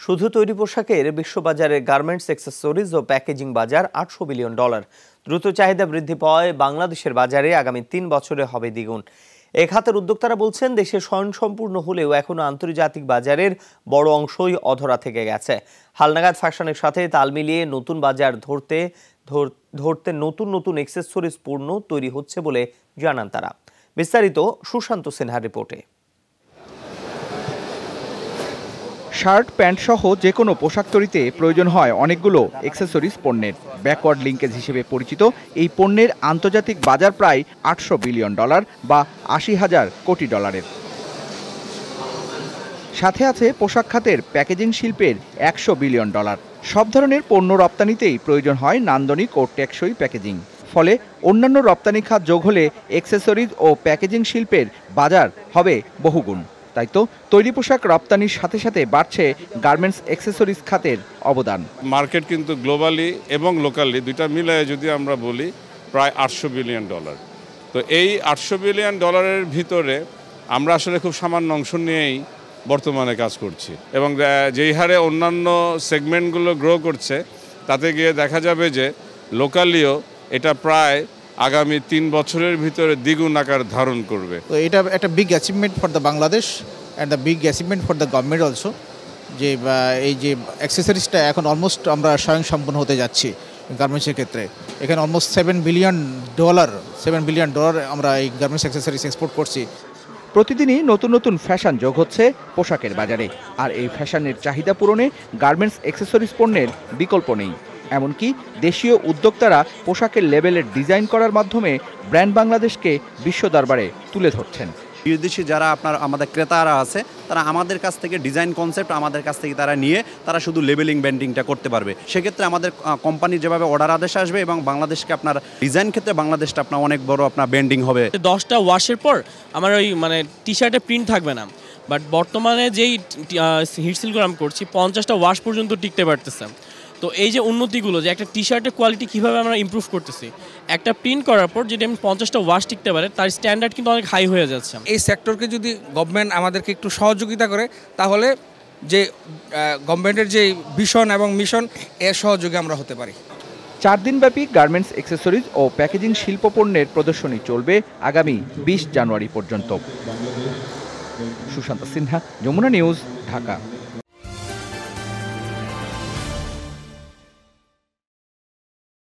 শুধু তৈরি পোশাকের বিশ্ববাজারে গার্মেন্টস অ্যাক্সেসরিজ ও প্যাকেজিং বাজার $800 বিলিয়ন। দ্রুত চাহিদা বৃদ্ধি পাওয়ায় বাংলাদেশের বাজারে আগামী 3 বছরে হবে দ্বিগুণ। এ খাতের উদ্যোক্তারা বলছেন, দেশে স্বয়ংসম্পূর্ণ হলেও এখনো আন্তর্জাতিক বাজারের বড় অংশই অধরা থেকে গেছে। হালনাগাদ ফ্যাশনের সাথে তাল মিলিয়ে নতুন বাজার ধরতে নতুন নতুন অ্যাক্সেসরিজ পণ্য তৈরি হচ্ছে বলে জানান তারা। বিস্তারিত সুশান্ত সিনহার রিপোর্টে। শার্ট, প্যান্ট সহ যে কোনো পোশাক তৈরিতে প্রয়োজন হয় অনেকগুলো অ্যাক্সেসরিজ পণ্যের। ব্যাকওয়ার্ড লিঙ্কেজ হিসেবে পরিচিত এই পণ্যের আন্তর্জাতিক বাজার প্রায় $800 বিলিয়ন বা ৮০,০০০ কোটি ডলারের। সাথে আছে পোশাক খাতের প্যাকেজিং শিল্পের $100 বিলিয়ন। সব ধরনের পণ্য রপ্তানিতেই প্রয়োজন হয় নান্দনিক ও টেকসই প্যাকেজিং। ফলে অন্যান্য রপ্তানি খাত যোগ হলে অ্যাক্সেসরিজ ও প্যাকেজিং শিল্পের বাজার হবে বহুগুণ। তাই তো তৈরি পোশাক রপ্তানির সাথে সাথে বাড়ছে গার্মেন্টস অ্যাক্সেসরিজ খাতের অবদান। মার্কেট কিন্তু গ্লোবালি এবং লোকালি দুইটা মিলায়ে যদি আমরা বলি প্রায় $800 বিলিয়ন। তো এই $800 বিলিয়ন ভিতরে আমরা আসলে খুব সামান্য অংশ নিয়েই বর্তমানে কাজ করছি, এবং যেই হারে অন্যান্য সেগমেন্টগুলো গ্রো করছে তাতে গিয়ে দেখা যাবে যে লোকালিও এটা প্রায় আগামী 3 বছরের ভিতরে দ্বিগুণ আকার ধারণ করবে। তো এটা একটা big achievement for the Bangladesh and the big achievement for the government also, যে এই যে অ্যাক্সেসরিজটা এখন অলমোস্ট আমরা স্বয়ংসম্পূর্ণ হতে যাচ্ছি গার্মেন্টসের ক্ষেত্রে। এখানে অলমোস্ট $7 বিলিয়ন আমরা এই গার্মেন্টস অ্যাক্সেসরিজ এক্সপোর্ট করছি। প্রতিদিনই নতুন নতুন ফ্যাশন যোগ হচ্ছে পোশাকের বাজারে, আর এই ফ্যাশনের চাহিদা পূরণে গার্মেন্টস অ্যাক্সেসরিজ পণ্যের বিকল্প নেই। এমনকি দেশীয় উদ্যোক্তারা পোশাকের লেবেলের ডিজাইন করার মাধ্যমে ব্র্যান্ড বাংলাদেশকে বিশ্ব দরবারে তুলে ধরছেন। বিদেশি যারা আমাদের ক্রেতারা আছে, তারা আমাদের কাছ থেকে ডিজাইন কনসেপ্ট আমাদের কাছ থেকে তারা নিয়ে তারা শুধু লেবেলিং ব্র্যান্ডিংটা করতে পারবে। সেক্ষেত্রে আমাদের কোম্পানির যেভাবে অর্ডার আদেশ আসবে এবং বাংলাদেশকে আপনার ডিজাইন ক্ষেত্রে বাংলাদেশটা আপনার অনেক বড় আপনার ব্র্যান্ডিং হবে। 10টা ওয়াশের পর আমার ওই টি শার্টে প্রিন্ট থাকবে না, বাট বর্তমানে যেই হিটসিলগুলো আমি করছি 50টা ওয়াশ পর্যন্ত টিকতে পারতেছে। তো এই যে উন্নতিগুলো, যে একটা টি শার্টের কোয়ালিটি কীভাবে আমরা ইমপ্রুভ করতেছি, একটা প্রিন্ট করার পর যদি আমি 50টা ওয়াশ টিকতে পারে, তার স্ট্যান্ডার্ড কিন্তু অনেক হাই হয়ে যাচ্ছে। এই সেক্টরকে যদি গভর্নমেন্ট আমাদেরকে একটু সহযোগিতা করে, তাহলে যে গভর্নমেন্টের যে ভিশন এবং মিশন, এর সহযোগী আমরা হতে পারি। 4 দিনব্যাপী গার্মেন্টস অ্যাক্সেসরিজ ও প্যাকেজিং শিল্প পণ্যের প্রদর্শনী চলবে আগামী 20 জানুয়ারি পর্যন্ত। সুশান্ত সিনহা, যমুনা নিউজ, ঢাকা।